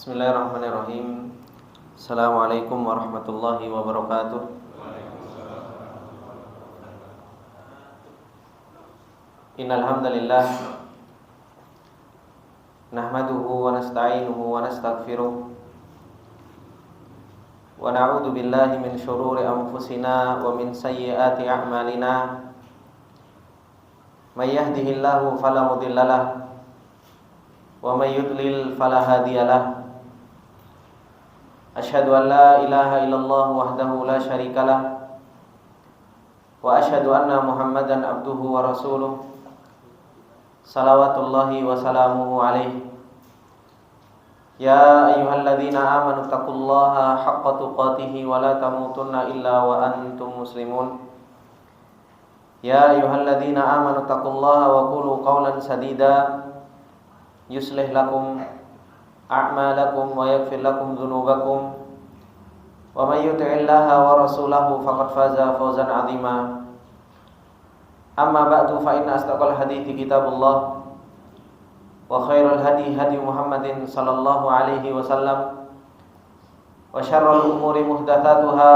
Bismillahirrahmanirrahim. Assalamualaikum warahmatullahi wabarakatuh. Innal hamdalillah nahmaduhu wa nasta'inuhu wa nastaghfiruh wa na'udzu billahi min shururi anfusina wa min sayyiati a'malina. May yahdihillahu fala mudhillalah wa may yudlil fala hadiyalah. Asyhadu an la ilaha illallah wahdahu la syarikalah wa asyhadu anna Muhammadan abduhu wa rasuluh salawatullahi wa salamuhu alaihi. Ya ayyuhalladzina amanu taqullaha haqqa tuqatih wa la tamutunna illa wa antum muslimun. Ya ayyuhalladzina amanu taqullaha wa qulu qawlan sadida yuslih lakum a'malakum wa yaghfir lakum dhunubakum wa may yuti'illaha wa rasulahu faqad faza fawzan 'azima. Amma ba'du, fa inna asdaqal hadithi kitabullah wa khairal hadi hadi Muhammadin sallallahu alaihi wasallam wa syarrul umuri muhdatsatuha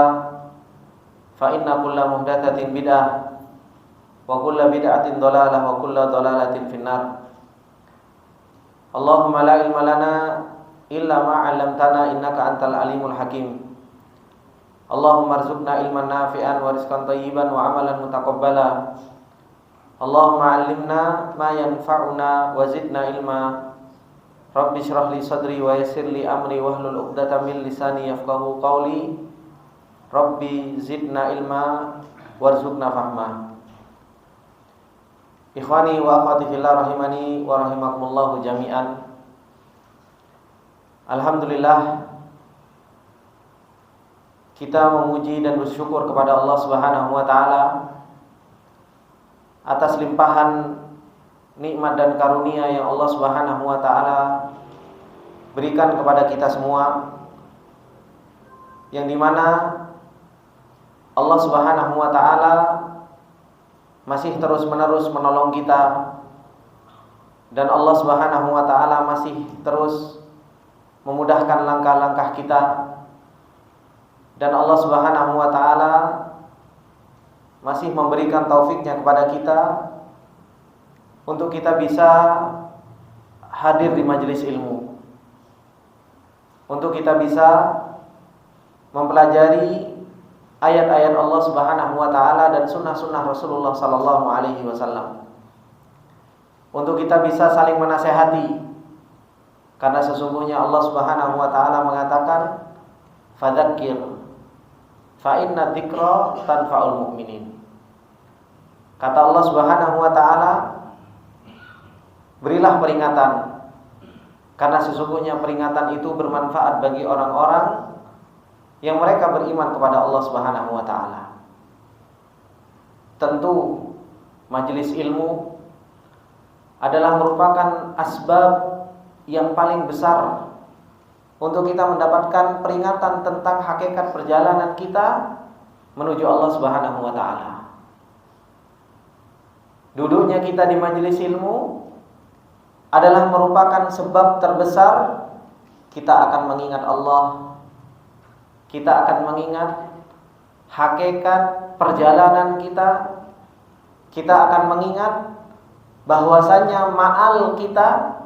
fa inna kulla muhdatsatin bid'ah wa kulla bid'atin dhalalah wa kulla dhalalatin finnar. Allahumma la ilma lana illa ma 'allamtana innaka antal alimul hakim. Allahumma arzuqna ilman nafi'an wa rizqan thayyiban wa amalan mutaqabbala. Allahumma 'allimna ma yanfa'una wa zidna ilma. Rabbi shrah li sadri wa yassir li amri wahlul 'uqdatam min lisani yafqahu qawli. Rabbi zidna ilma warzuqna fahma. Ikhwani wa akhwati fillah rahimani wa rahimakumullahu jami'an. Alhamdulillah, kita memuji dan bersyukur kepada Allah Subhanahu wa taala atas limpahan nikmat dan karunia yang Allah Subhanahu wa taala berikan kepada kita semua, yang dimana Allah Subhanahu wa taala masih terus-menerus menolong kita, dan Allah Subhanahu wa taala masih terus memudahkan langkah-langkah kita, dan Allah Subhanahu wa taala masih memberikan taufiknya kepada kita untuk kita bisa hadir di majelis ilmu, untuk kita bisa mempelajari ayat-ayat Allah Subhanahu wa taala dan sunnah-sunnah Rasulullah sallallahu alaihi wasallam, untuk kita bisa saling menasehati, karena sesungguhnya Allah Subhanahu wa taala mengatakan fadzakir fa inna dzikra tanfa'ul mu'minin. Kata Allah Subhanahu wa taala, berilah peringatan, karena sesungguhnya peringatan itu bermanfaat bagi orang-orang yang mereka beriman kepada Allah Subhanahu wa taala. Tentu majelis ilmu adalah merupakan asbab yang paling besar untuk kita mendapatkan peringatan tentang hakikat perjalanan kita menuju Allah Subhanahu wa taala. Duduknya kita di majelis ilmu adalah merupakan sebab terbesar kita akan mengingat Allah. Kita akan mengingat hakikat perjalanan kita. Kita akan mengingat bahwasanya ma'al kita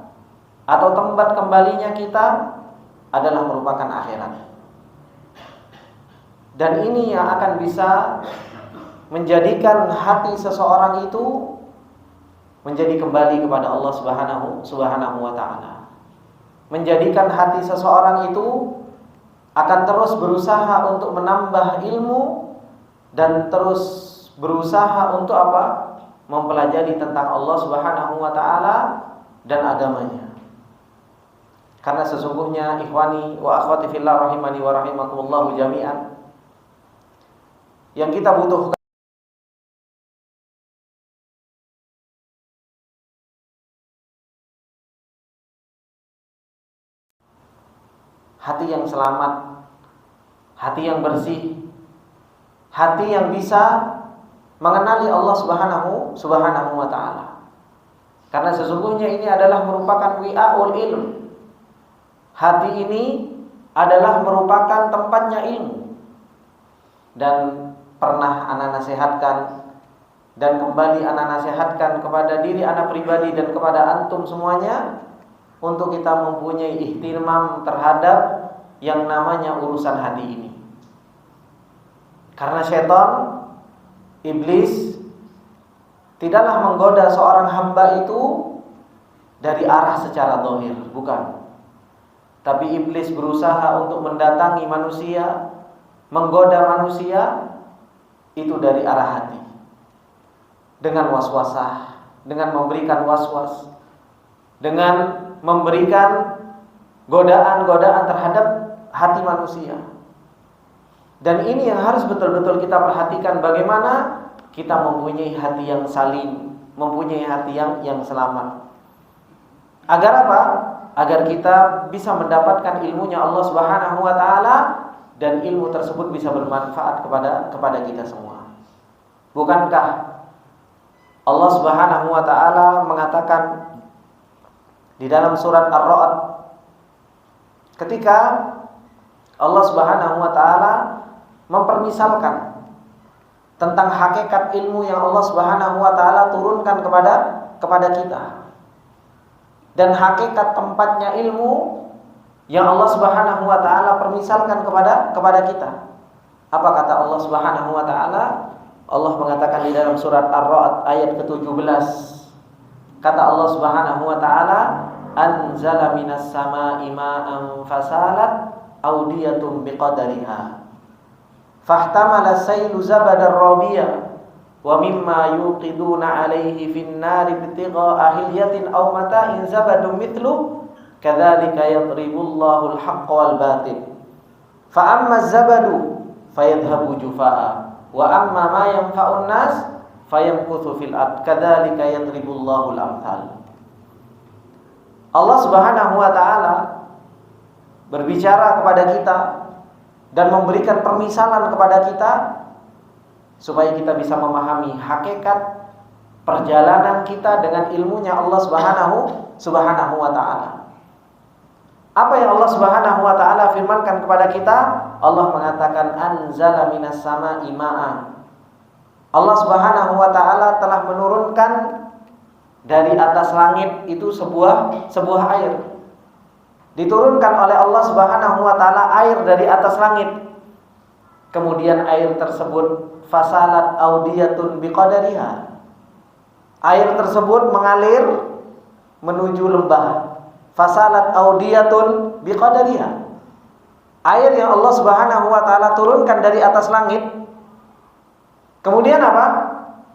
atau tempat kembalinya kita adalah merupakan akhirat. Dan ini yang akan bisa menjadikan hati seseorang itu menjadi kembali kepada Allah Subhanahu wa taala. Menjadikan hati seseorang itu akan terus berusaha untuk menambah ilmu dan terus berusaha untuk apa? Mempelajari tentang Allah Subhanahu wa taala dan agamanya. Karena sesungguhnya ikhwani wa akhwati fillah rahimani wa rahimakumullahu jami'an, yang kita butuhkan hati yang selamat, hati yang bersih, hati yang bisa mengenali Allah Subhanahu wa taala. Karena sesungguhnya ini adalah merupakan wi'aul ilm. hati ini adalah merupakan tempatnya ilmu. Dan pernah ana nasihatkan dan kembali ana nasihatkan kepada diri ana pribadi dan kepada antum semuanya untuk kita mempunyai ihtimam terhadap yang namanya urusan hati ini. Karena syaitan, iblis tidaklah menggoda seorang hamba itu dari arah secara zahir, bukan. Tapi iblis berusaha untuk mendatangi manusia, menggoda manusia itu dari arah hati. Dengan waswasah, dengan memberikan waswas, dengan memberikan godaan-godaan terhadap hati manusia. Dan ini yang harus betul-betul kita perhatikan, bagaimana kita mempunyai hati yang salim, mempunyai hati yang selamat. Agar apa? Agar kita bisa mendapatkan ilmunya Allah Subhanahu wa taala dan ilmu tersebut bisa bermanfaat kepada kita semua. Bukankah Allah Subhanahu wa taala mengatakan di dalam surat Ar-Ra'd, ketika Allah Subhanahu wa taala mempermisalkan tentang hakikat ilmu yang Allah Subhanahu wa taala turunkan kepada kita dan hakikat tempatnya ilmu yang Allah Subhanahu wa taala permisalkan kepada kita. Apa kata Allah Subhanahu wa taala? Allah mengatakan di dalam surat Ar-Ra'd ayat ke-17. Kata Allah Subhanahu wa taala, "Anzala minas sama'i ma'an fasalat awdiyatun biqadariha. Fahtamala saylu zabadar rabiya wa mimma yuqiduna alaihi fin nari ibtigha'a hilyatin aw mata'in zabadun mithlu kadzalika yadribullahu al-haqqa wal batil. Fa amma az-zabadu fayadhhabu jufaa'a wa amma ma yanfa'un nas fayamkuthu fil ard kadzalika yadribullahu al-amthal." Allah Subhanahu wa taala berbicara kepada kita dan memberikan permisalan kepada kita supaya kita bisa memahami hakikat perjalanan kita dengan ilmunya Allah Subhanahu wa taala. Apa yang Allah Subhanahu wa taala firmankan kepada kita? Allah mengatakan anzala minas sama'i ma'an. Allah Subhanahu wa taala telah menurunkan dari atas langit itu sebuah air. Diturunkan oleh Allah Subhanahu wa taala air dari atas langit. Kemudian air tersebut fasalat audiyatun biqadariha. Air tersebut mengalir menuju lembah. Fasalat audiyatun biqadariha. Air yang Allah Subhanahu wa taala turunkan dari atas langit. Kemudian apa?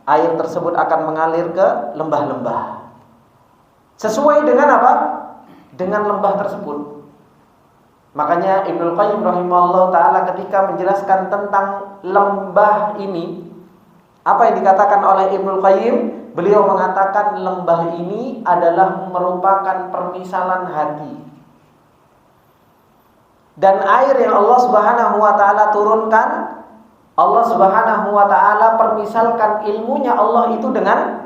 Air tersebut akan mengalir ke lembah-lembah. Sesuai dengan apa? Dengan lembah tersebut. Makanya Ibnu Qayyim rahimahullah ta'ala ketika menjelaskan tentang lembah ini, apa yang dikatakan oleh Ibnu Qayyim? Beliau mengatakan lembah ini adalah merupakan permisalan hati. Dan air yang Allah Subhanahu wa ta'ala turunkan, Allah Subhanahu wa ta'ala permisalkan ilmunya Allah itu dengan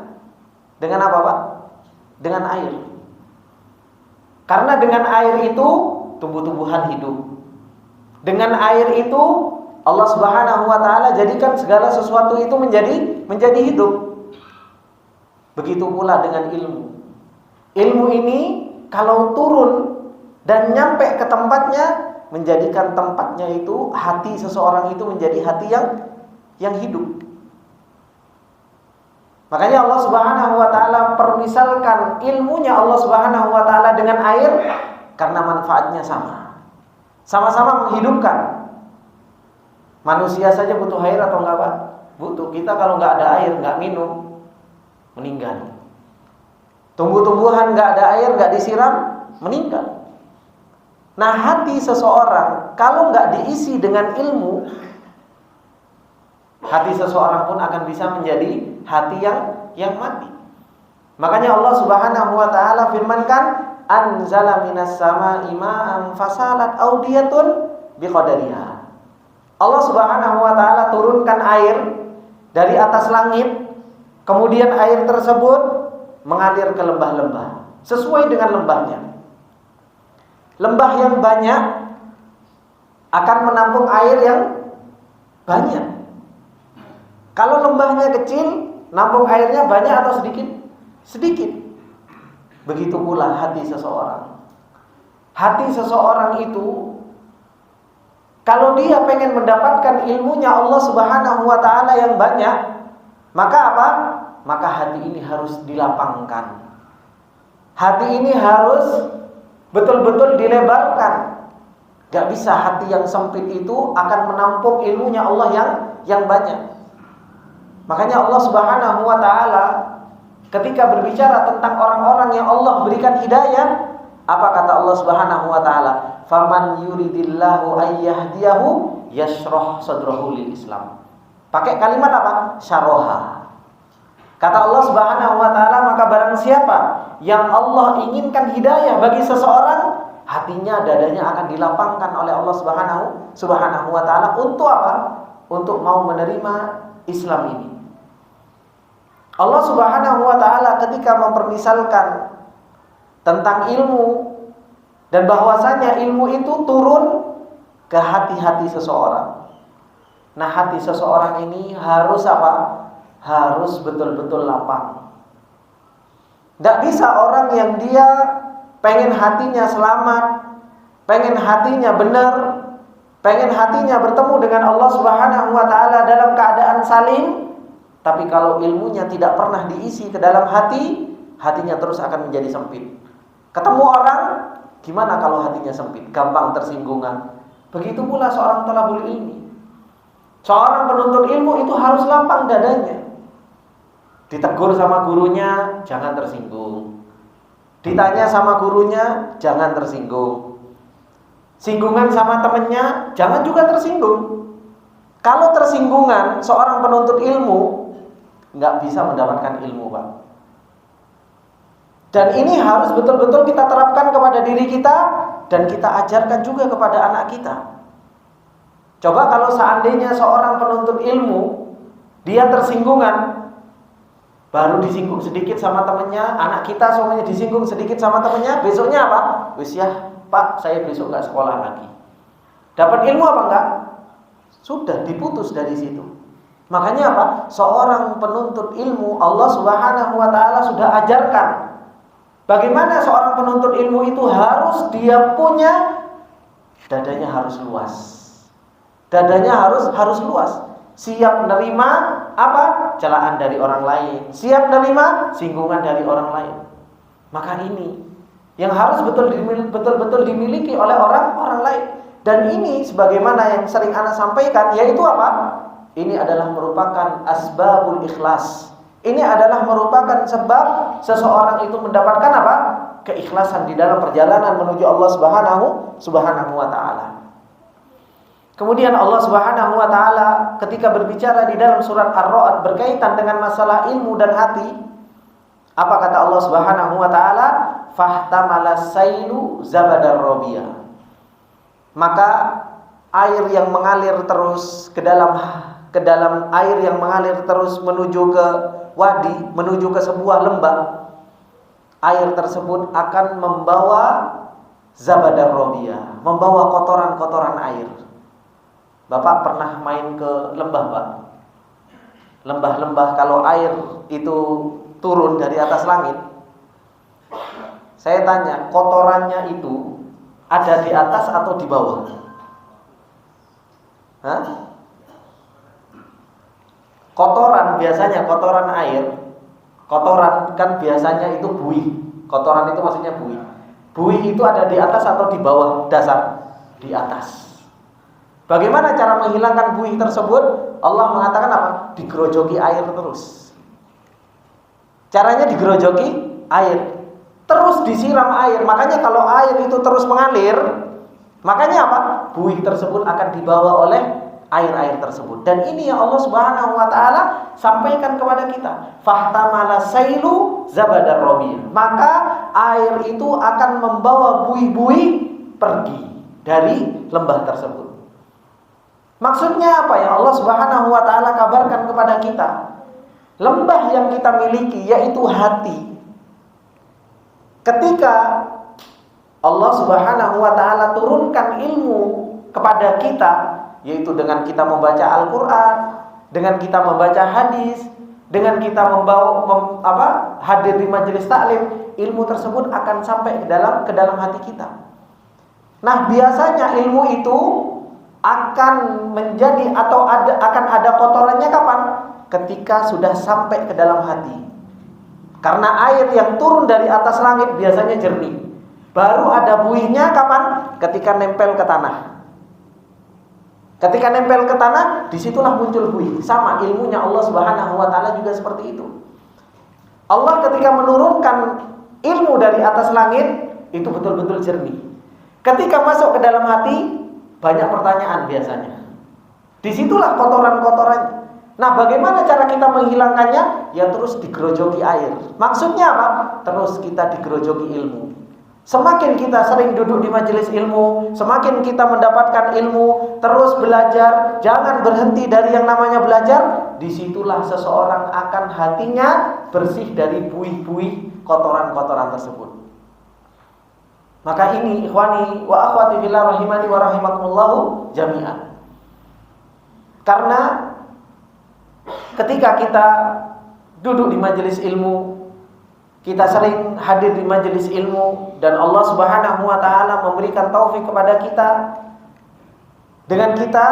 apa Pak? Dengan air. Karena dengan air itu tumbuh-tumbuhan hidup. Dengan air itu Allah Subhanahu wa taala jadikan segala sesuatu itu menjadi hidup. Begitu pula dengan ilmu. Ilmu ini kalau turun dan nyampe ke tempatnya, menjadikan tempatnya itu hati seseorang itu menjadi hati yang hidup. Makanya Allah Subhanahu wa taala permisalkan ilmunya Allah Subhanahu wa taala dengan air karena manfaatnya sama. Sama-sama menghidupkan. Manusia saja butuh air atau enggak, Pak? Butuh. Kita kalau enggak ada air, enggak minum, meninggal. Tumbuh-tumbuhan enggak ada air, enggak disiram, meninggal. Nah, hati seseorang kalau enggak diisi dengan ilmu, hati seseorang pun akan bisa menjadi hati yang mati. Makanya Allah Subhanahu wa taala firmankan, anzala minas sama'i ma'an fasalat audiyatun biqadariha. Allah Subhanahu wa taala turunkan air dari atas langit, kemudian air tersebut mengalir ke lembah-lembah sesuai dengan lembahnya. Lembah yang banyak akan menampung air yang banyak. Kalau lembahnya kecil, nampung airnya banyak atau sedikit? Sedikit. Begitu pula hati seseorang. Hati seseorang itu, kalau dia pengen mendapatkan ilmunya Allah Subhanahu wa ta'ala yang banyak, maka apa? Maka hati ini harus dilapangkan. Hati ini harus betul-betul dilebarkan. Gak bisa hati yang sempit itu akan menampung ilmunya Allah yang banyak. Makanya Allah Subhanahu wa ta'ala ketika berbicara tentang orang-orang yang Allah berikan hidayah, apa kata Allah Subhanahu wa ta'ala? Faman yuridillahu ayyahdiyahu yashrah sadrahu lil Islam. Pakai kalimat apa? Syaroha. Kata Allah Subhanahu wa ta'ala, maka barang siapa yang Allah inginkan hidayah bagi seseorang, hatinya, dadanya akan dilapangkan oleh Allah Subhanahu wa ta'ala untuk apa? Untuk mau menerima Islam ini. Allah Subhanahu wa ta'ala ketika mempermisalkan tentang ilmu dan bahwasanya ilmu itu turun ke hati-hati seseorang. Nah, hati seseorang ini harus apa? Harus betul-betul lapang. Tidak bisa orang yang dia pengen hatinya selamat, pengen hatinya benar, pengen hatinya bertemu dengan Allah Subhanahu wa ta'ala dalam keadaan salim, tapi kalau ilmunya tidak pernah diisi ke dalam hati, hatinya terus akan menjadi sempit. Ketemu orang, gimana kalau hatinya sempit? Gampang tersinggungan. Begitu pula seorang thalabul ilmi. Seorang penuntut ilmu itu harus lapang dadanya. Ditegur sama gurunya, jangan tersinggung. Ditanya sama gurunya, jangan tersinggung. Singgungan sama temennya, jangan juga tersinggung. Kalau tersinggungan, seorang penuntut ilmu nggak bisa mendapatkan ilmu, Pak. Dan ini harus betul-betul kita terapkan kepada diri kita dan kita ajarkan juga kepada anak kita. Coba kalau seandainya seorang penuntut ilmu, dia tersinggungan, baru disinggung sedikit sama temennya, anak kita semuanya disinggung sedikit sama temennya, besoknya apa? Wis ya, Pak, saya besok nggak sekolah lagi. Dapat ilmu apa enggak? Sudah diputus dari situ. Makanya apa? Seorang penuntut ilmu, Allah Subhanahu wa ta'ala sudah ajarkan bagaimana seorang penuntut ilmu itu harus dia punya dadanya harus luas. Dadanya harus luas. Siap menerima apa? Celaan dari orang lain. Siap menerima singgungan dari orang lain. Maka ini yang harus betul-betul dimiliki oleh orang lain. Dan ini sebagaimana yang sering ana sampaikan, yaitu apa? Ini adalah merupakan asbabul ikhlas. Ini adalah merupakan sebab seseorang itu mendapatkan apa? Keikhlasan di dalam perjalanan menuju Allah Subhanahu wa ta'ala. Kemudian Allah Subhanahu wa ta'ala ketika berbicara di dalam surat Ar-Ra'd berkaitan dengan masalah ilmu dan hati, apa kata Allah Subhanahu wa ta'ala? Fahtamala sailu zabadar robiyah. Maka air yang mengalir terus ke dalam air yang mengalir terus menuju ke wadi, menuju ke sebuah lembah, air tersebut akan membawa zabadar robiyah, membawa kotoran-kotoran air. Bapak pernah main ke lembah, Pak? Lembah-lembah kalau air itu turun dari atas langit, saya tanya, kotorannya itu ada di atas atau di bawah? Hah? Kotoran biasanya, kotoran air, kotoran kan biasanya itu buih. Kotoran itu maksudnya buih. Buih itu ada di atas atau di bawah dasar? Di atas. Bagaimana cara menghilangkan buih tersebut? Allah mengatakan apa? Digerojoki air terus. Caranya digerojoki air, terus disiram air. Makanya kalau air itu terus mengalir, makanya apa? Buih tersebut akan dibawa oleh air-air tersebut. Dan ini yang Allah Subhanahu wa ta'ala sampaikan kepada kita. Fahtamala sailu zabadar robiyah. Maka air itu akan membawa buih-buih pergi dari lembah tersebut. Maksudnya apa yang Allah Subhanahu wa ta'ala kabarkan kepada kita? Lembah yang kita miliki yaitu hati. Ketika Allah Subhanahu wa taala turunkan ilmu kepada kita, yaitu dengan kita membaca Al-Qur'an, dengan kita membaca hadis, dengan kita hadir di majelis taklim, ilmu tersebut akan sampai ke dalam hati kita. Nah, biasanya ilmu itu akan menjadi atau akan ada kotorannya kapan? Ketika sudah sampai ke dalam hati. Karena air yang turun dari atas langit biasanya jernih. Baru ada buihnya kapan? Ketika nempel ke tanah. Ketika nempel ke tanah, disitulah muncul buih. Sama ilmunya Allah Subhanahu wa taala juga seperti itu. Allah ketika menurunkan ilmu dari atas langit, itu betul-betul jernih. Ketika masuk ke dalam hati, banyak pertanyaan biasanya. Disitulah kotoran-kotorannya. Nah, bagaimana cara kita menghilangkannya? Ya terus digerojoki air. Maksudnya apa? Terus kita digerojoki ilmu. Semakin kita sering duduk di majelis ilmu, semakin kita mendapatkan ilmu, terus belajar, jangan berhenti dari yang namanya belajar. Disitulah seseorang akan hatinya bersih dari buih-buih kotoran-kotoran tersebut. Maka ini ikhwani wa akhwati fillah rahimani wa rahimakumullahu jami'an. Karena ketika kita duduk di majelis ilmu, kita sering hadir di majelis ilmu, dan Allah Subhanahu wa taala memberikan taufik kepada kita, dengan kita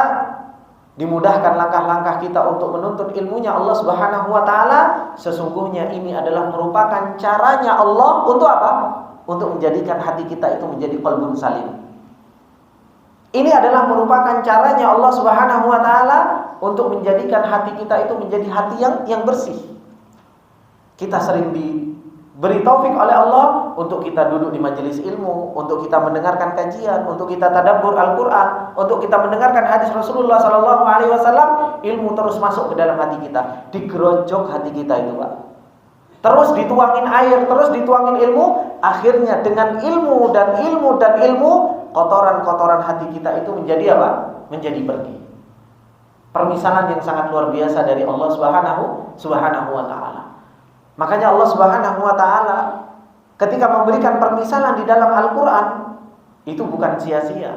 dimudahkan langkah-langkah kita untuk menuntut ilmunya Allah Subhanahu wa taala, sesungguhnya ini adalah merupakan caranya Allah untuk apa? Untuk menjadikan hati kita itu menjadi qalbun salim. Ini adalah merupakan caranya Allah Subhanahu wa taala untuk menjadikan hati kita itu menjadi hati yang bersih. Kita sering diberi taufik oleh Allah untuk kita duduk di majelis ilmu, untuk kita mendengarkan kajian, untuk kita tadabbur Al-Qur'an, untuk kita mendengarkan hadis Rasulullah sallallahu alaihi wasallam, ilmu terus masuk ke dalam hati kita, digerojok hati kita itu, Pak. Terus dituangin air, terus dituangin ilmu, akhirnya dengan ilmu dan ilmu, kotoran-kotoran hati kita itu menjadi apa? Menjadi pergi. Permisalan yang sangat luar biasa dari Allah Subhanahu wa taala. Makanya Allah Subhanahu wa taala ketika memberikan permisalan di dalam Al-Qur'an, itu bukan sia-sia.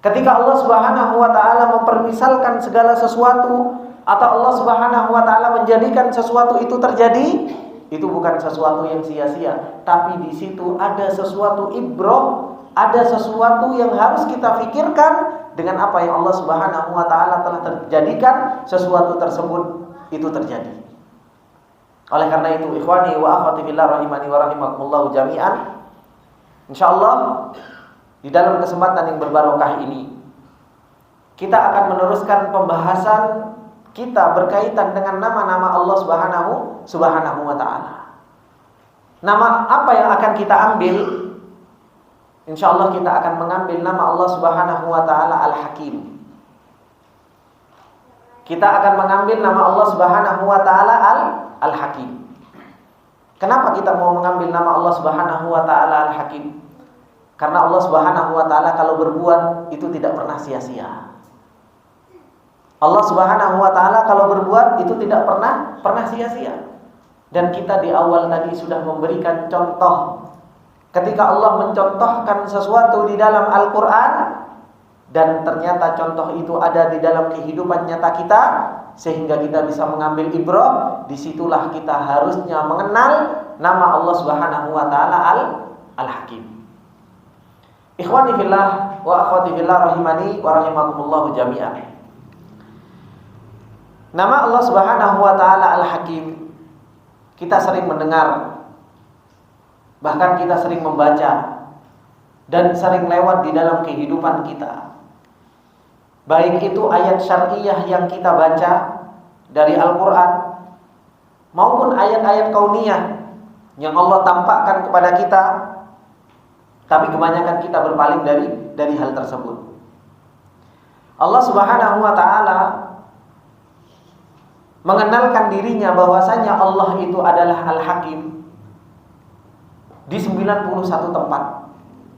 Ketika Allah Subhanahu wa taala mempermisalkan segala sesuatu, atau Allah Subhanahu wa taala menjadikan sesuatu itu terjadi, itu bukan sesuatu yang sia-sia, tapi di situ ada sesuatu ibrah, ada sesuatu yang harus kita pikirkan dengan apa yang Allah Subhanahu wa taala telah terjadikan sesuatu tersebut itu terjadi. Oleh karena itu, ikhwani wa akhwati fillah rahimani wa rahimakumullah jami'an, insyaallah di dalam kesempatan yang berbarokah ini kita akan meneruskan pembahasan kita berkaitan dengan nama-nama Allah Subhanahu wa taala. Nama apa yang akan kita ambil? Insyaallah kita akan mengambil nama Allah Subhanahu wa taala Al-Hakim. Kita akan mengambil nama Allah Subhanahu wa taala Al-Hakim. Kenapa kita mau mengambil nama Allah Subhanahu wa taala Al-Hakim? Karena Allah Subhanahu wa taala kalau berbuat itu tidak pernah sia-sia. Allah Subhanahu wa taala kalau berbuat itu tidak pernah sia-sia. Dan kita di awal tadi sudah memberikan contoh. Ketika Allah mencontohkan sesuatu di dalam Al-Qur'an, dan ternyata contoh itu ada di dalam kehidupan nyata kita, sehingga kita bisa mengambil ibrah, disitulah kita harusnya mengenal nama Allah Subhanahu wa taala Al-Hakim. Ikhwani fillah wa akhwati fillah rahimani wa rahimakumullah jami'an. Nama Allah Subhanahu wa taala Al-Hakim kita sering mendengar, bahkan kita sering membaca dan sering lewat di dalam kehidupan kita. Baik itu ayat syar'iyah yang kita baca dari Al-Qur'an maupun ayat-ayat kauniyah yang Allah tampakkan kepada kita, tapi kebanyakan kita berpaling dari hal tersebut. Allah Subhanahu wa taala mengenalkan dirinya bahwasanya Allah itu adalah Al-Hakim di 91 tempat,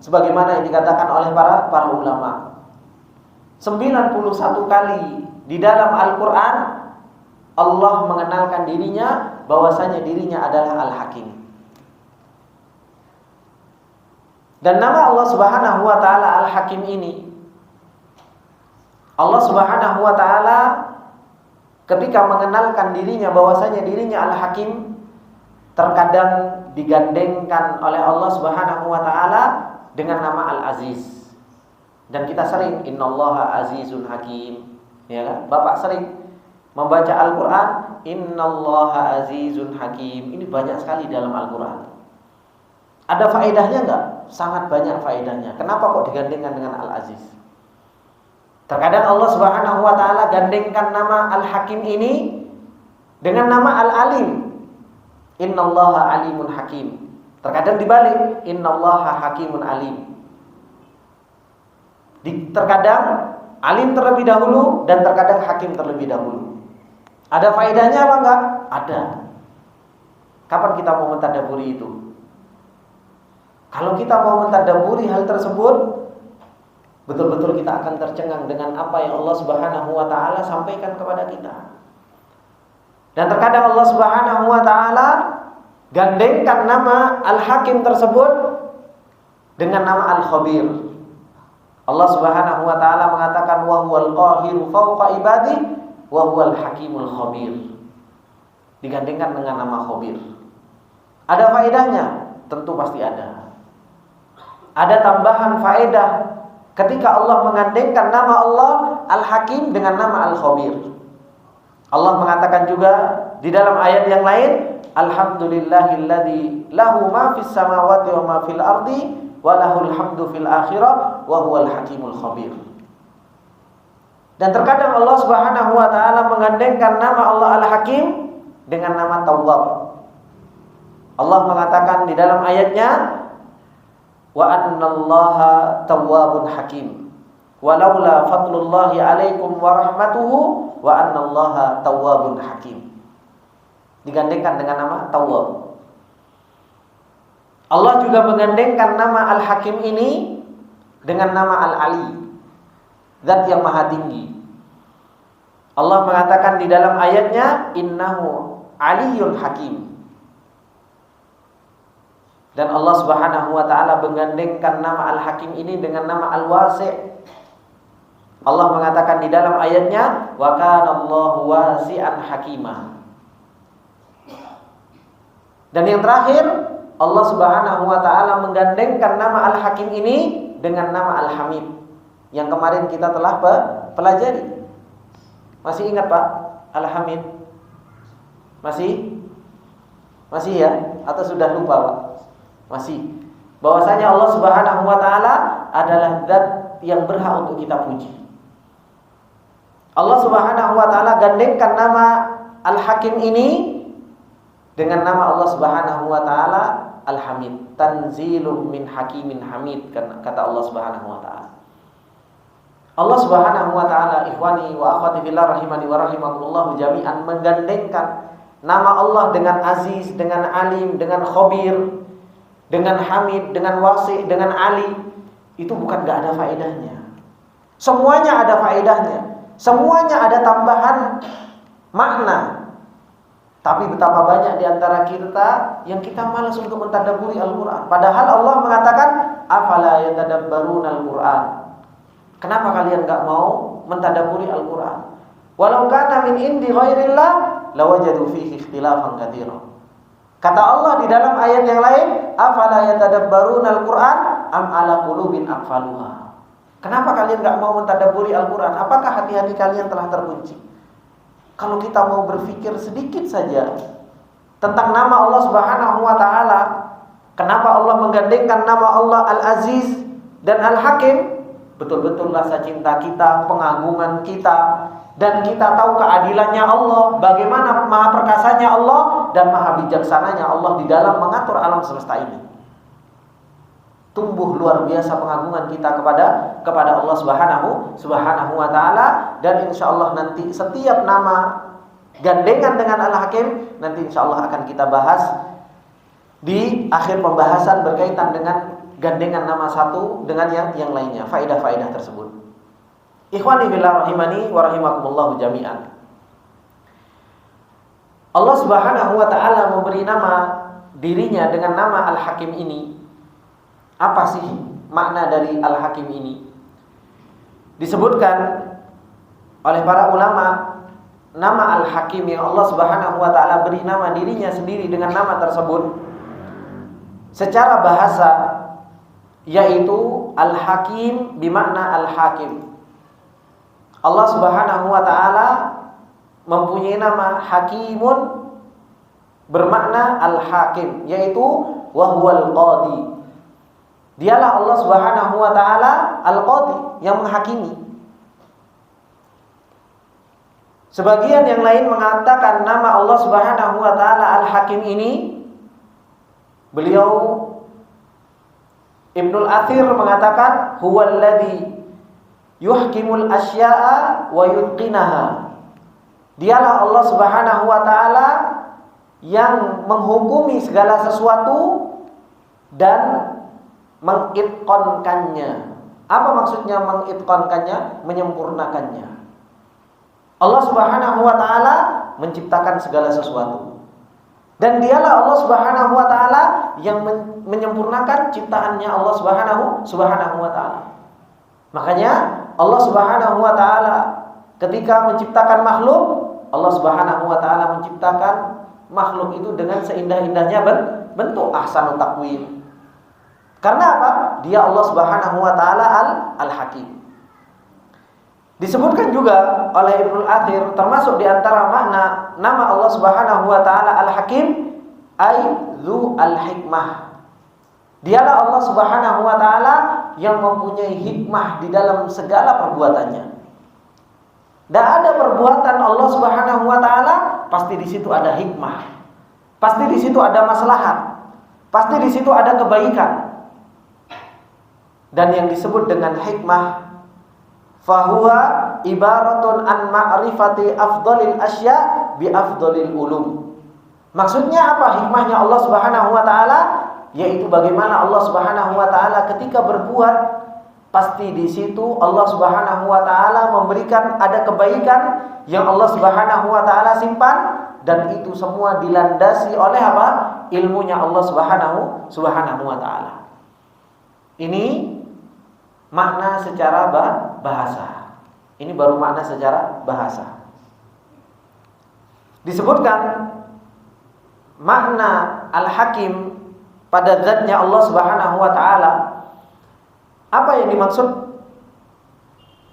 sebagaimana yang dikatakan oleh para ulama. 91 kali di dalam Al-Qur'an Allah mengenalkan dirinya bahwasanya dirinya adalah Al-Hakim. Dan nama Allah Subhanahu wa taala Al-Hakim ini, Allah Subhanahu wa taala ketika mengenalkan dirinya bahwasanya dirinya Al-Hakim, terkadang digandengkan oleh Allah Subhanahu wa taala dengan nama Al-Aziz. Dan kita sering innallaha azizun hakim, ya kan? Bapak sering membaca Al-Qur'an, innallaha azizun hakim. Ini banyak sekali dalam Al-Qur'an. Ada faedahnya enggak? Sangat banyak faedahnya. Kenapa kok digandengkan dengan Al-Aziz? Terkadang Allah Subhanahu wa taala gandengkan nama Al-Hakim ini dengan nama Al-Alim. Innallaha alimun hakim. Terkadang dibalik, innallaha hakimun alim. Terkadang alim terlebih dahulu dan terkadang hakim terlebih dahulu. Ada faedahnya apa enggak? Ada. Kapan kita mau mentadabburi itu? Kalau kita mau mentadabburi hal tersebut, betul-betul kita akan tercengang dengan apa yang Allah Subhanahu wa taala sampaikan kepada kita. Dan terkadang Allah Subhanahu wa taala gandengkan nama Al-Hakim tersebut dengan nama Al-Khabir. Allah Subhanahu wa taala mengatakan wa huwal qahiru fawqa ibadi wa huwal hakimul khabir. Digandengkan dengan nama Khabir. Ada faedahnya? Tentu pasti ada. Ada tambahan faedah ketika Allah mengandengkan nama Allah Al-Hakim dengan nama Al-Khabir. Allah mengatakan juga di dalam ayat yang lain, alhamdulillahilladzi lahu ma fis samawati wa ma fil ardi wa lahul hamdu fil akhirah wa huwal hakimul khabir. Dan terkadang Allah Subhanahu wa taala mengandengkan nama Allah Al-Hakim dengan nama Tawwab. Allah mengatakan di dalam ayatnya, wa annallaha tawwabun hakim walaula fadlullahi alaikum wa rahmatuhu wa annallaha tawwabun hakim. Digandengkan dengan nama Tawwab. Allah juga menggandengkan nama Al-Hakim ini dengan nama Al-Ali, Zat yang maha tinggi. Allah mengatakan di dalam ayatnya, innahu aliyyun hakim. Dan Allah Subhanahu wa taala menggandengkan nama Al-Hakim ini dengan nama Al-Wasi'. Allah mengatakan di dalam ayatnya, wa kana Allahu wasi'an hakima. Dan yang terakhir, Allah Subhanahu wa taala menggandengkan nama Al-Hakim ini dengan nama Al-Hamid yang kemarin kita telah pelajari. Masih ingat Pak Al-Hamid? Masih ya? Atau sudah lupa Pak? Masih. Bahwasanya Allah Subhanahu wa taala adalah zat yang berhak untuk kita puji. Allah Subhanahu wa taala gandengkan nama Al-Hakim ini dengan nama Allah Subhanahu wa taala Al-Hamid. Tanzilun min hakimin hamid, kata Allah Subhanahu wa taala. Allah Subhanahu wa taala, ikhwani wa akhwati fillah rahimani wa rahimakumullah jami'an, menggandengkan nama Allah dengan Aziz, dengan Alim, dengan Khabir, dengan Hamid, dengan Wasi', dengan Ali. Itu bukan gak ada faedahnya. Semuanya ada faedahnya. Semuanya ada tambahan makna. Tapi betapa banyak di antara kita yang kita malas untuk mentadabburi Al-Qur'an. Padahal Allah mengatakan, afala yatadabbaruna Al-Qur'an. Kenapa kalian gak mau mentadabburi Al-Qur'an? Walau kana min indi ghairillah lawajadu fihi ikhtilafan katsiran. Kata Allah di dalam ayat yang lain, afala yatadabbaruna Al-Qur'an am ala qulubin aqfaluha. Kenapa kalian gak mau mentadabburi Al-Qur'an? Apakah hati-hati kalian telah terkunci? Kalau kita mau berpikir sedikit saja tentang nama Allah Subhanahu wa taala, kenapa Allah menggandengkan nama Allah Al-Aziz dan Al-Hakim? Betul-betul rasa cinta kita, pengagungan kita, dan kita tahu keadilannya Allah, bagaimana maha perkasanya Allah dan maha bijaksananya Allah di dalam mengatur alam semesta ini. Tumbuh luar biasa pengagungan kita kepada Allah Subhanahu wa taala, dan insyaallah nanti setiap nama gandengan dengan Al-Hakim nanti insyaallah akan kita bahas di akhir pembahasan berkaitan dengan gandengan nama satu dengan yang lainnya, faedah-faedah tersebut. Ikhwani fillah rahimani wa rahimakumullah jami'an. Allah Subhanahu wa taala memberi nama dirinya dengan nama Al-Hakim ini Apa sih makna dari Al-Hakim ini? Disebutkan oleh para ulama, nama Al-Hakim yang Allah Subhanahu wa taala beri nama dirinya sendiri dengan nama tersebut secara bahasa yaitu Al-Hakim bermakna Al-Hakim. Allah Subhanahu wa taala mempunyai nama Hakimun bermakna Al-Hakim, yaitu wahwal qadi. Dialah Allah Subhanahu wa taala Al-Qadi, yang menghakimi. Sebagian yang lain mengatakan nama Allah Subhanahu wa taala Al-Hakim ini, beliau Ibnul Athir mengatakan huwallazi yuhkimul asya'a wa yutqinaha. Dialah Allah Subhanahu wa taala yang menghukumi segala sesuatu dan mengitqankannya. Apa maksudnya mengitqankannya? Menyempurnakannya. Allah Subhanahu wa taala menciptakan segala sesuatu. Dan dialah Allah Subhanahu wa taala yang menyempurnakan ciptaannya Allah Subhanahu wa taala. Makanya Allah Subhanahu wa taala ketika menciptakan makhluk, Allah Subhanahu wa taala menciptakan makhluk itu dengan seindah-indahnya bentuk ahsanut taqwim. Karena apa? Dia Allah Subhanahu wa taala Al-Hakim. Disebutkan juga oleh Ibnul Athir termasuk di antara makna nama Allah Subhanahu wa taala Al-Hakim ay dzu al-hikmah. Dialah Allah Subhanahu wa taala yang mempunyai hikmah di dalam segala perbuatannya. Dan ada perbuatan Allah Subhanahu wa taala pasti di situ ada hikmah. Pasti di situ ada maslahat. Pasti di situ ada kebaikan. Dan yang disebut dengan hikmah fahuwa ibaratun an ma'rifati afdhalil asya bi afdhalil ulum. Maksudnya apa hikmahnya Allah Subhanahu wa taala? Yaitu bagaimana Allah Subhanahu wa taala ketika berbuat pasti di situ Allah Subhanahu wa taala memberikan ada kebaikan yang Allah Subhanahu wa taala simpan, dan itu semua dilandasi oleh apa? Ilmunya Allah Subhanahu wa taala. Ini makna secara bahasa. Ini baru makna secara bahasa. Disebutkan makna Al-Hakim pada zatnya Allah Subhanahu wa taala. Apa yang dimaksud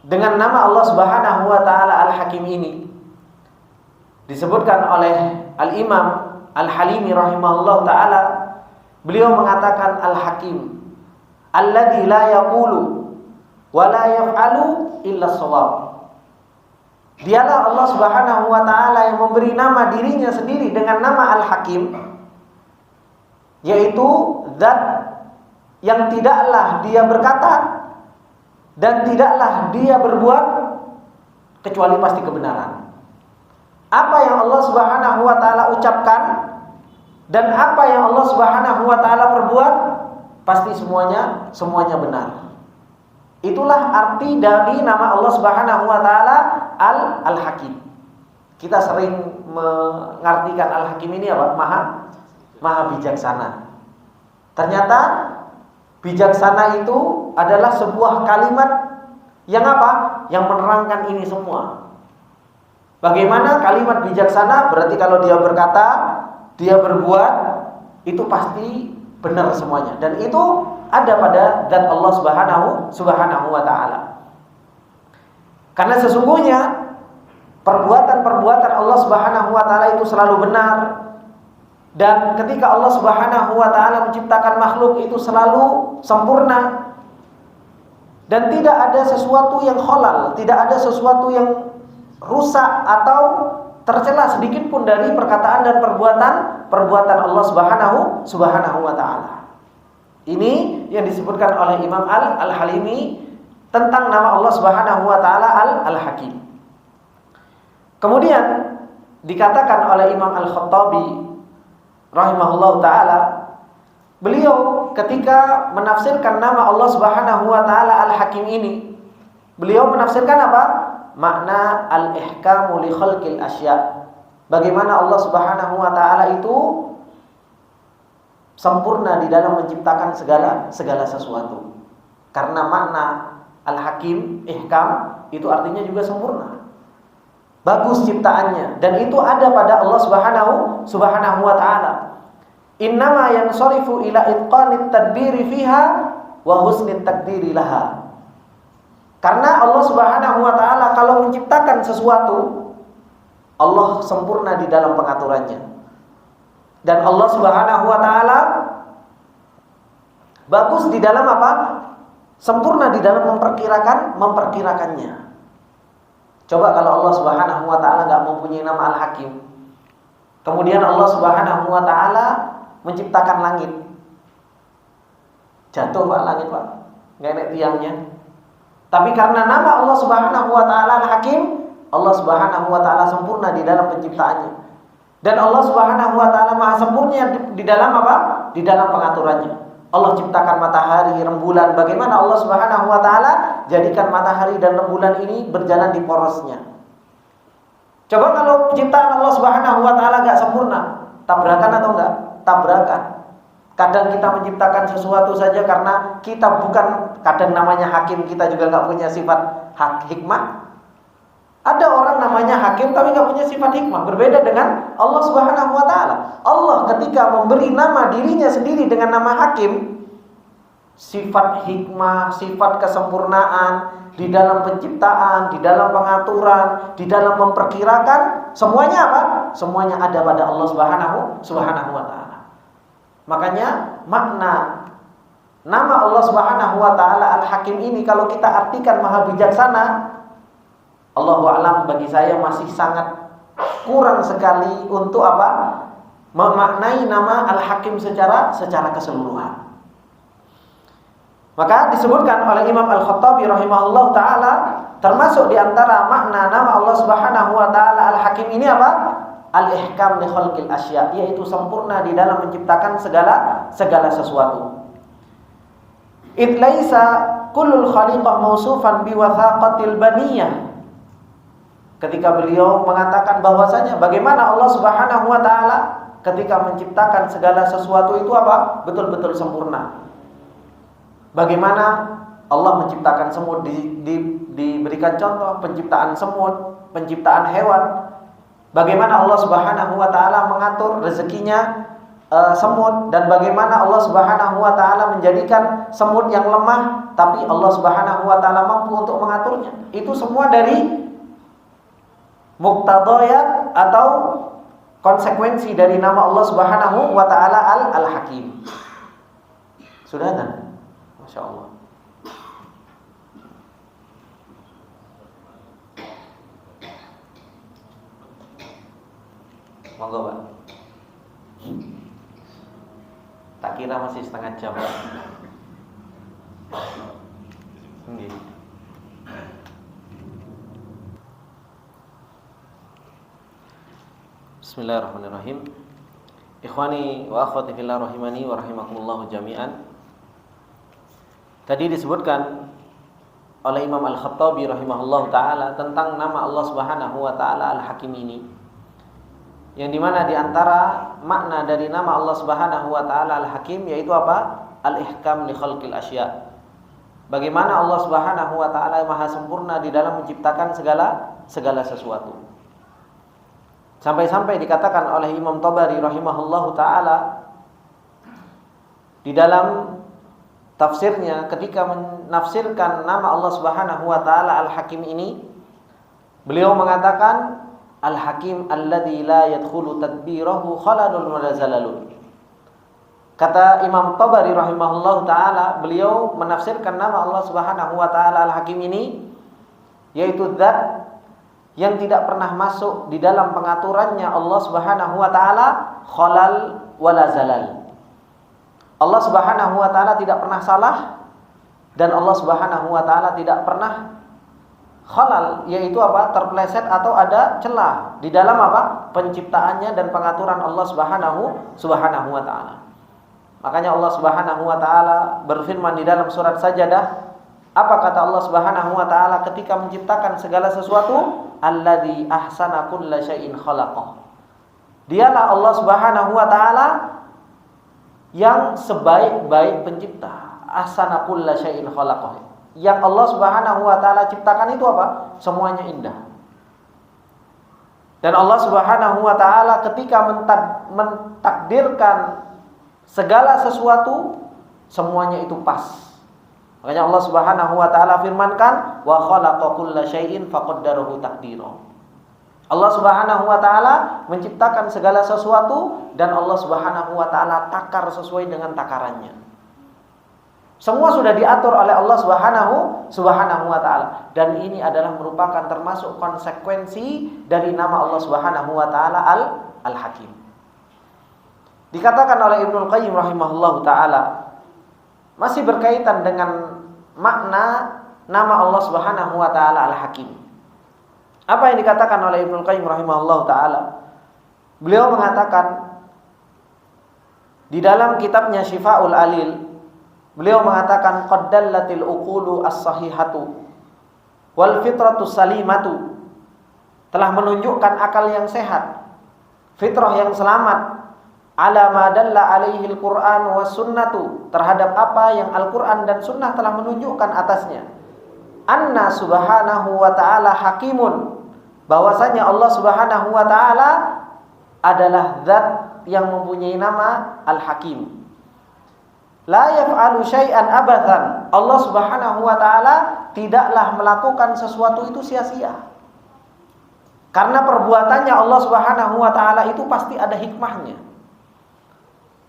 dengan nama Allah Subhanahu wa taala Al-Hakim ini? Disebutkan oleh Al-Imam Al-Halimi rahimahullah taala, beliau mengatakan Al-Hakim alladzi la yaqulu wa la yaf'alu illa shawab. Dialah Allah Subhanahu wa taala yang memberi nama dirinya sendiri dengan nama Al-Hakim, yaitu zat yang tidaklah dia berkata dan tidaklah dia berbuat kecuali pasti kebenaran. Apa yang Allah Subhanahu wa taala ucapkan dan apa yang Allah Subhanahu wa taala perbuat pasti semuanya benar. Itulah arti dari nama Allah Subhanahu wa taala Al-Hakim. Kita sering mengartikan Al-Hakim ini apa? Maha bijaksana. Ternyata bijaksana itu adalah sebuah kalimat yang apa? Yang menerangkan ini semua. Bagaimana kalimat bijaksana? Berarti kalau dia berkata, dia berbuat, itu pasti benar semuanya. Dan itu ada pada zat Allah Subhanahu wa taala. Karena sesungguhnya perbuatan-perbuatan Allah Subhanahu wa taala itu selalu benar. Dan ketika Allah Subhanahu wa taala menciptakan makhluk itu selalu sempurna. Dan tidak ada sesuatu yang khalal, tidak ada sesuatu yang rusak atau tercela sedikit pun dari perkataan dan perbuatan Allah Subhanahu wa taala. Ini yang disebutkan oleh Imam Al-Halimi tentang nama Allah Subhanahu wa taala Al-Hakim. Kemudian dikatakan oleh Imam Al-Khattabi rahimahullah taala, beliau ketika menafsirkan nama Allah Subhanahu wa taala Al-Hakim ini, beliau menafsirkan apa? Makna al-ihkamu li khalqil asya. Bagaimana Allah Subhanahu wa taala itu sempurna di dalam menciptakan segala sesuatu. Karena makna Al-Hakim, ihkam, itu artinya juga sempurna. Bagus ciptaannya, dan itu ada pada Allah Subhanahu wa taala. Innama yansarifu ila itqanit tadbiri fiha wa husnit takdiri laha. Karena Allah Subhanahu wa taala kalau menciptakan sesuatu, Allah sempurna di dalam pengaturannya. Dan Allah Subhanahu wa taala bagus di dalam apa? Sempurna di dalam memperkirakannya. Coba kalau Allah Subhanahu wa taala enggak mempunyai nama Al-Hakim. Kemudian Allah Subhanahu wa taala menciptakan langit. Jatuh Pak langit Pak. Enggak ada tiangnya. Tapi karena nama Allah Subhanahu wa taala Al-Hakim, Allah Subhanahu wa taala sempurna di dalam penciptaannya. Dan Allah Subhanahu wa taala maha sempurna di dalam apa? Di dalam pengaturannya. Allah ciptakan matahari, rembulan. Bagaimana Allah Subhanahu wa taala jadikan matahari dan rembulan ini berjalan di porosnya. Coba kalau ciptaan Allah Subhanahu wa taala enggak sempurna, tabrakan atau enggak? Tabrakan. Kadang kita menciptakan sesuatu saja karena kita bukan, kadang namanya hakim, kita juga enggak punya sifat hikmah. Ada orang namanya hakim tapi enggak punya sifat hikmah. Berbeda dengan Allah Subhanahu wa taala. Allah ketika memberi nama dirinya sendiri dengan nama hakim, sifat hikmah, sifat kesempurnaan di dalam penciptaan, di dalam pengaturan, di dalam memperkirakan, semuanya apa? Semuanya ada pada Allah Subhanahu wa taala. Makanya makna nama Allah Subhanahu wa taala Al-Hakim ini kalau kita artikan maha bijaksana, Allahu a'lam, bagi saya masih sangat kurang sekali untuk apa? Memaknai nama Al-Hakim secara keseluruhan. Maka disebutkan oleh Imam Al-Khattabi rahimahullah ta'ala, termasuk di antara makna nama Allah Subhanahu wa ta'ala Al-Hakim ini apa? Al-ihkam li khalqil asya, yaitu sempurna di dalam menciptakan segala sesuatu. Id laisa kullul khaliqah mausufan biwathaqatil baniyah. Ketika beliau mengatakan bahwasanya bagaimana Allah Subhanahu wa taala ketika menciptakan segala sesuatu itu apa? Betul-betul sempurna. Bagaimana Allah menciptakan semut, diberikan contoh penciptaan semut, penciptaan hewan. Bagaimana Allah Subhanahu wa taala mengatur rezekinya semut, dan bagaimana Allah Subhanahu wa taala menjadikan semut yang lemah tapi Allah Subhanahu wa taala mampu untuk mengaturnya. Itu semua dari muqtadayat atau konsekuensi dari nama Allah Subhanahu wa taala Al-Hakim. Sudah kan? Masya Allah. Monggo Pak. Tak kira masih setengah jam. Nggih. Bismillahirrahmanirrahim. Ikhwani wa akhwati fillah rahimani wa rahimakumullah jami'an. Tadi disebutkan oleh Imam Al-Khattabi rahimahullah ta'ala tentang nama Allah Subhanahu wa ta'ala Al-Hakim ini, yang dimana diantara makna dari nama Allah Subhanahu wa ta'ala Al-Hakim yaitu apa? Al-ihkam li khalqil asya. Bagaimana Allah Subhanahu wa ta'ala maha sempurna di dalam menciptakan segala sesuatu. Sampai-sampai dikatakan oleh Imam Tabari rahimahullahu ta'ala di dalam tafsirnya ketika menafsirkan nama Allah Subhanahu wa ta'ala Al-Hakim ini, beliau mengatakan Al-Hakim alladzi la yadkhulu tadbirahu khalalun wa zalalun. Kata Imam Tabari rahimahullahu ta'ala, beliau menafsirkan nama Allah Subhanahu wa ta'ala Al-Hakim ini yaitu zat yang tidak pernah masuk di dalam pengaturannya Allah Subhanahu wa taala khalal wala zalal. Allah Subhanahu wa taala tidak pernah salah dan Allah Subhanahu wa taala tidak pernah khalal, yaitu apa? Terpeleset atau ada celah di dalam apa? Penciptaannya dan pengaturan Allah Subhanahu wa taala. Makanya Allah Subhanahu wa taala berfirman di dalam surat Sajadah, apa kata Allah Subhanahu wa taala ketika menciptakan segala sesuatu? Alladzi ahsana kulla syai'in khalaqah. Dialah Allah Subhanahu wa taala yang sebaik-baik pencipta. Ahsana kulla syai'in khalaqah. Yang Allah Subhanahu wa taala ciptakan itu apa? Semuanya indah. Dan Allah Subhanahu wa taala ketika mentakdirkan segala sesuatu, semuanya itu pas. Makanya Allah Subhanahu wa taala firmankan, wa khalaqa kulla syai'in faqaddarahu taqdira. Allah Subhanahu wa taala menciptakan segala sesuatu dan Allah Subhanahu wa taala takar sesuai dengan takarannya. Semua sudah diatur oleh Allah Subhanahu wa taala, dan ini adalah merupakan termasuk konsekuensi dari nama Allah Subhanahu wa taala Al-Hakim. Dikatakan oleh Ibnul Qayyim rahimahullahu taala, masih berkaitan dengan makna nama Allah Subhanahu wa taala Al-Hakim. Apa yang dikatakan oleh Ibnul Qayyim rahimahullahu taala? Beliau mengatakan di dalam kitabnya Syifaul Alil, beliau mengatakan qaddallatil uqulu as-sahihatu wal fitratus salimatu, telah menunjukkan akal yang sehat, fitrah yang selamat, ala ma dalla alaihi al-Qur'an was sunnatu, terhadap apa yang Al-Qur'an dan sunnah telah menunjukkan atasnya. Anna subhanahu wa ta'ala hakimun, bahwasanya Allah Subhanahu wa ta'ala adalah zat yang mempunyai nama Al-Hakim. La yaf'alu syai'an abathan, Allah Subhanahu wa ta'ala tidaklah melakukan sesuatu itu sia-sia. Karena perbuatannya Allah Subhanahu wa ta'ala itu pasti ada hikmahnya.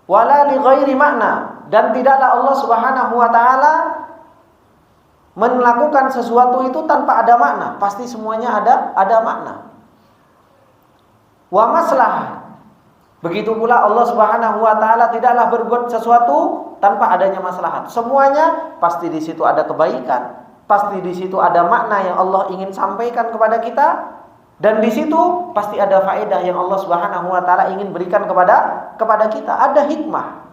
Wala li ghairi makna, dan tidaklah Allah Subhanahu wa ta'ala melakukan sesuatu itu tanpa ada makna, pasti semuanya ada makna. Wa maslahah, begitu pula Allah Subhanahu wa ta'ala tidaklah berbuat sesuatu tanpa adanya maslahat. Semuanya pasti di situ ada kebaikan, pasti di situ ada makna yang Allah ingin sampaikan kepada kita, dan di situ pasti ada faedah yang Allah Subhanahu wa taala ingin berikan kepada kita, ada hikmah.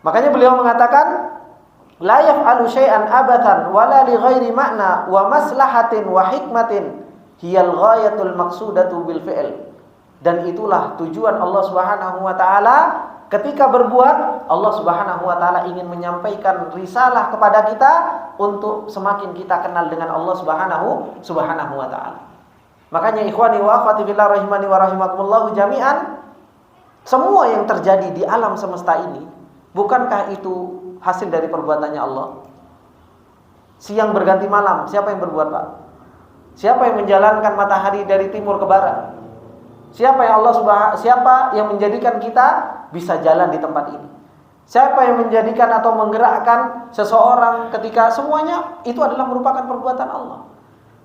Makanya beliau mengatakan la yaf'alu syai'an abathan wala li ghairi makna wa maslahatin wa hikmatin hiyal ghayatul maqsudatu bil fi'l. Dan itulah tujuan Allah Subhanahu wa taala ketika berbuat. Allah Subhanahu wa taala ingin menyampaikan risalah kepada kita untuk semakin kita kenal dengan Allah Subhanahu wa taala. Makanya ikhwani wa akhwati fillah rahimani wa rahimakumullah jami'an, semua yang terjadi di alam semesta ini, bukankah itu hasil dari perbuatannya Allah? Siang berganti malam, siapa yang berbuat, Pak? Siapa yang menjalankan matahari dari timur ke barat? Siapa yang menjadikan kita bisa jalan di tempat ini? Siapa yang menjadikan atau menggerakkan seseorang ketika semuanya itu adalah merupakan perbuatan Allah?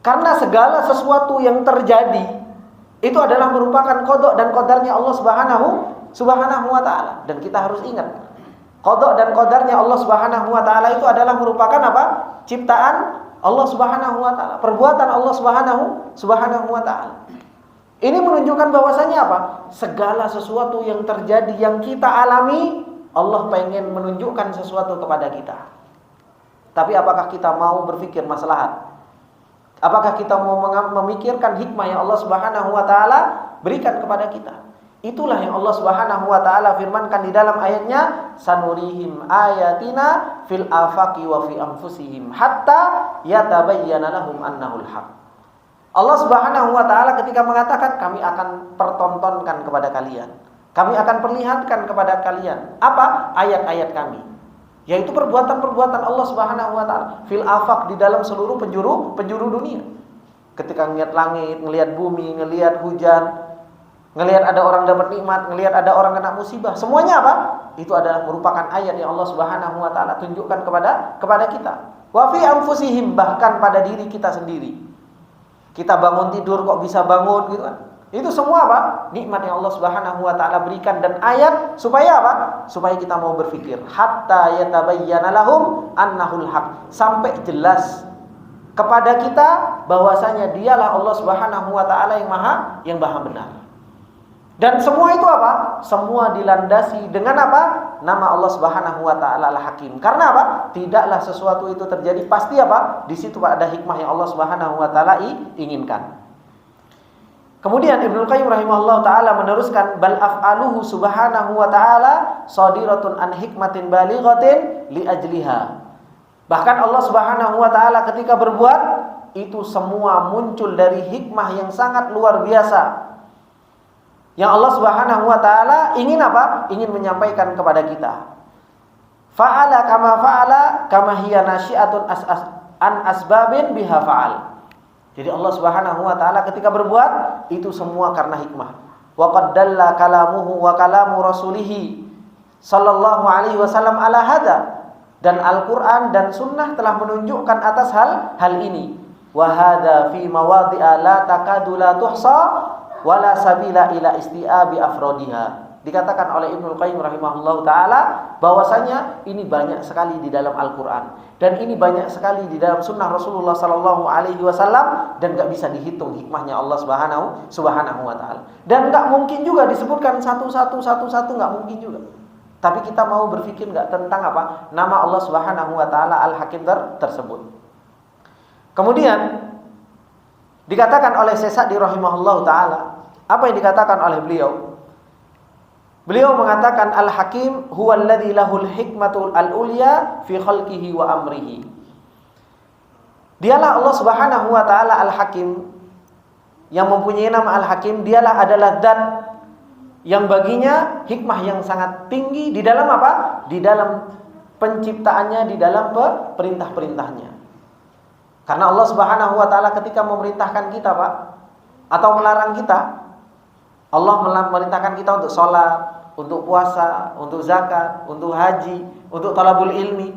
Karena segala sesuatu yang terjadi itu adalah merupakan qada dan qadarnya Allah Subhanahu wa taala. Dan kita harus ingat, qada dan qadarnya Allah Subhanahu wa taala itu adalah merupakan apa? Ciptaan Allah Subhanahu wa taala, perbuatan Allah Subhanahu wa taala. Ini menunjukkan bahwasanya apa? Segala sesuatu yang terjadi, yang kita alami, Allah pengen menunjukkan sesuatu kepada kita. Tapi apakah kita mau berpikir maslahat? Apakah kita mau memikirkan hikmah yang Allah Subhanahu wa taala berikan kepada kita? Itulah yang Allah Subhanahu wa taala firmankan di dalam ayatnya, sanurihim ayatina fil afaqi wa fi anfusihim hatta yatabayyana lahum annahul haq. Allah Subhanahu wa taala ketika mengatakan, kami akan pertontonkan kepada kalian, kami akan perlihatkan kepada kalian apa? Ayat-ayat kami, yaitu perbuatan-perbuatan Allah Subhanahu wa taala fil afaq, di dalam seluruh penjuru dunia. Ketika ngelihat langit, ngelihat bumi, ngelihat hujan, ngelihat ada orang dapat nikmat, ngelihat ada orang kena musibah, semuanya apa? Itu adalah merupakan ayat yang Allah Subhanahu wa taala tunjukkan kepada kita. Wa fi anfusihim, bahkan pada diri kita sendiri. Kita bangun tidur kok bisa bangun gitu kan. Itu semua apa? Nikmat yang Allah Subhanahu wa taala berikan, dan ayat supaya apa? Supaya kita mau berpikir, hatta yatabayyana lahum annahul haq, sampai jelas kepada kita bahwasanya dialah Allah Subhanahu wa taala yang maha benar. Dan semua itu apa? Semua dilandasi dengan apa? Nama Allah Subhanahu wa taala Al-Hakim. Karena apa? Tidaklah sesuatu itu terjadi, pasti apa? Di situ ada hikmah yang Allah Subhanahu wa taala inginkan. Kemudian Ibnu Qayyim rahimahullah taala meneruskan, bal af'aluhu subhanahu wa ta'ala shadiratun an hikmatin balighatin li ajliha. Bahkan Allah Subhanahu wa taala ketika berbuat itu semua muncul dari hikmah yang sangat luar biasa. Yang Allah Subhanahu wa taala ingin apa? Ingin menyampaikan kepada kita. Fa'ala kama hiya nasyi'atun an asbabin biha fa'al. Jadi Allah Subhanahu wa taala ketika berbuat itu semua karena hikmah. Wa qad dalla kalamuhu wa kalamu rasulih sallallahu alaihi wasallam ala hada. Dan Al-Qur'an dan sunnah telah menunjukkan atas hal ini. Wa hadza fi mawadhi'a la takadu la tuhsa wa la sabila ila isti'abi afrodiha. Dikatakan oleh Ibnu Qayyim rahimahullahu taala bahwasanya ini banyak sekali di dalam Al-Qur'an dan ini banyak sekali di dalam sunnah Rasulullah sallallahu alaihi wasallam, dan enggak bisa dihitung hikmahnya Allah Subhanahu wa taala. Dan enggak mungkin juga disebutkan satu-satu enggak mungkin juga. Tapi kita mau berpikir enggak tentang apa? Nama Allah Subhanahu wa taala Al-Hakim tersebut. Kemudian dikatakan oleh Syekh Sa'di rahimahullahu taala, apa yang dikatakan oleh beliau? Beliau mengatakan Al-Hakim huwallazi lahul hikmatul al-ulya fi khalqihi wa amrihi. Dialah Allah Subhanahu wa taala Al-Hakim, yang mempunyai nama Al-Hakim. Dialah adalah zat yang baginya hikmah yang sangat tinggi di dalam apa? Di dalam penciptaannya, di dalam perintah-perintahnya. Karena Allah Subhanahu wa taala ketika memerintahkan kita, Pak, atau melarang kita, Allah memerintahkan kita untuk sholat, untuk puasa, untuk zakat, untuk haji, untuk talabul ilmi.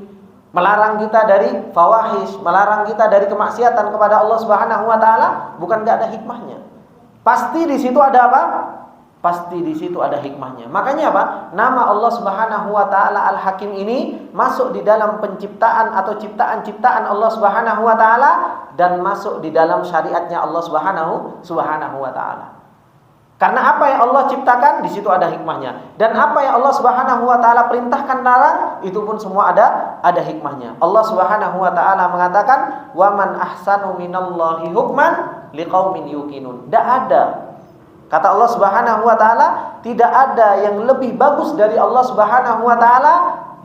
Melarang kita dari fawahish, melarang kita dari kemaksiatan kepada Allah Subhanahu wa taala, bukan enggak ada hikmahnya. Pasti di situ ada apa? Pasti di situ ada hikmahnya. Makanya apa? Nama Allah Subhanahu wa taala Al-Hakim ini masuk di dalam penciptaan atau ciptaan-ciptaan Allah Subhanahu wa taala, dan masuk di dalam syariatnya Allah Subhanahu wa taala. Karena apa yang Allah ciptakan di situ ada hikmahnya, dan apa yang Allah Subhanahu wa taala perintahkan larang itu pun semua ada hikmahnya. Allah Subhanahu wa taala mengatakan, "Wa man ahsanu minallahi hukman liqaumin yuqinun." Tidak ada, kata Allah Subhanahu wa taala, tidak ada yang lebih bagus dari Allah Subhanahu wa taala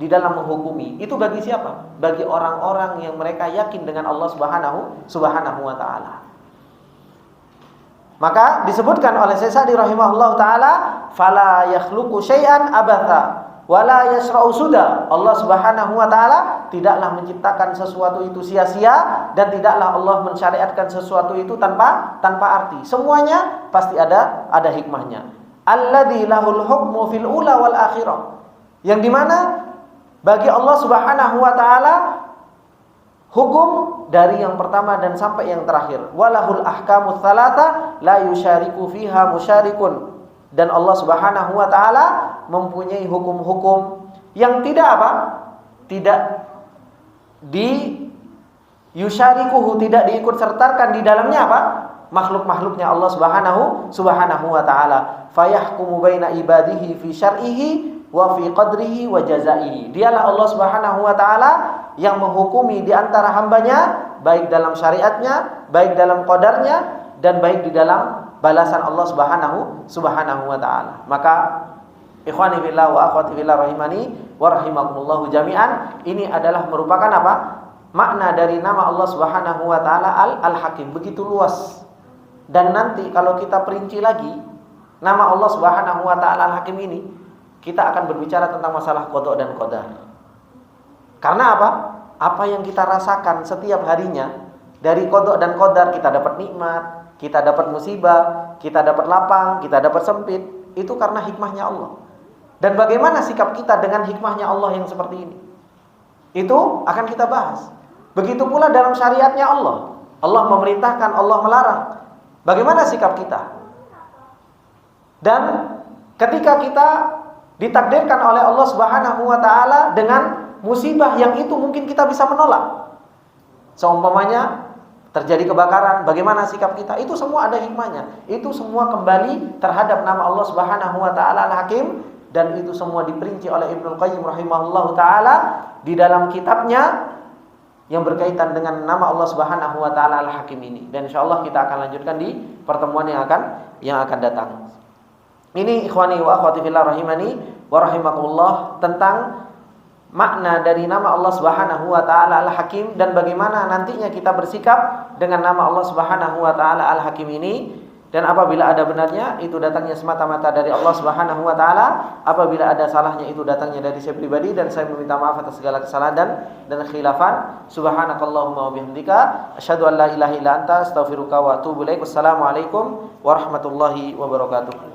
di dalam menghukumi. Itu bagi siapa? Bagi orang-orang yang mereka yakin dengan Allah Subhanahu wa taala. Maka disebutkan oleh Syekh Sa'di rahimahullahu taala, fala yakhluqu syai'an abatha wala yasra'u suda. Allah Subhanahu wa taala tidaklah menciptakan sesuatu itu sia-sia, dan tidaklah Allah mensyariatkan sesuatu itu tanpa arti. Semuanya pasti ada hikmahnya. Alladzi lahul hukmu fil ula wal akhirah. Yang dimana bagi Allah Subhanahu wa taala hukum dari yang pertama dan sampai yang terakhir. Walahul ahkamus tsalatsa la yusyariku fiha musyarikun. Dan Allah Subhanahu wa taala mempunyai hukum-hukum yang tidak apa? Tidak yusyarikuhu, tidak diikut sertakan di dalamnya apa? Makhluk-makhluknya Allah Subhanahu wa taala. Fayahkumu baina ibadihi fi syar'ihi wa fi qadrihi wa jazaihi. Dialah Allah Subhanahu wa taala yang menghukumi di antara hambanya, baik dalam syariatnya, baik dalam qadarnya, dan baik di dalam balasan Allah Subhanahu wa taala. Maka ikhwani fillah wa akhwati fillah rahimani wa rahimakumullah jami'an, ini adalah merupakan apa? Makna dari nama Allah Subhanahu wa taala Al-Hakim, begitu luas. Dan nanti kalau kita perinci lagi nama Allah Subhanahu wa taala Al-Hakim ini, kita akan berbicara tentang masalah qada dan qadar. Karena apa? Apa yang kita rasakan setiap harinya dari qada dan qadar, kita dapat nikmat, kita dapat musibah, kita dapat lapang, kita dapat sempit, itu karena hikmahnya Allah. Dan bagaimana sikap kita dengan hikmahnya Allah yang seperti ini? Itu akan kita bahas. Begitu pula dalam syariatnya Allah. Allah memerintahkan, Allah melarang. Bagaimana sikap kita? Dan ketika kita ditakdirkan oleh Allah Subhanahu wa taala dengan musibah yang itu mungkin kita bisa menolak. Seumpamanya terjadi kebakaran, bagaimana sikap kita? Itu semua ada hikmahnya. Itu semua kembali terhadap nama Allah Subhanahu wa taala Al-Hakim, dan itu semua diperinci oleh Ibnu Qayyim rahimahullahu taala di dalam kitabnya yang berkaitan dengan nama Allah Subhanahu wa taala Al-Hakim ini. Dan insyaallah kita akan lanjutkan di pertemuan yang akan datang. Ini ikhwani wa akhwati fillah rahimani wa rahimakumullah tentang makna dari nama Allah Subhanahu wa taala Al-Hakim dan bagaimana nantinya kita bersikap dengan nama Allah Subhanahu wa taala Al-Hakim ini. Dan apabila ada benarnya, itu datangnya semata-mata dari Allah Subhanahu wa taala. Apabila ada salahnya, itu datangnya dari saya pribadi, dan saya meminta maaf atas segala kesalahan dan khilafan. Subhanakallahumma wa bihamdika asyhadu an la ilaha illa anta astaghfiruka wa atubu ilaik. Wassalamualaikum warahmatullahi wabarakatuh.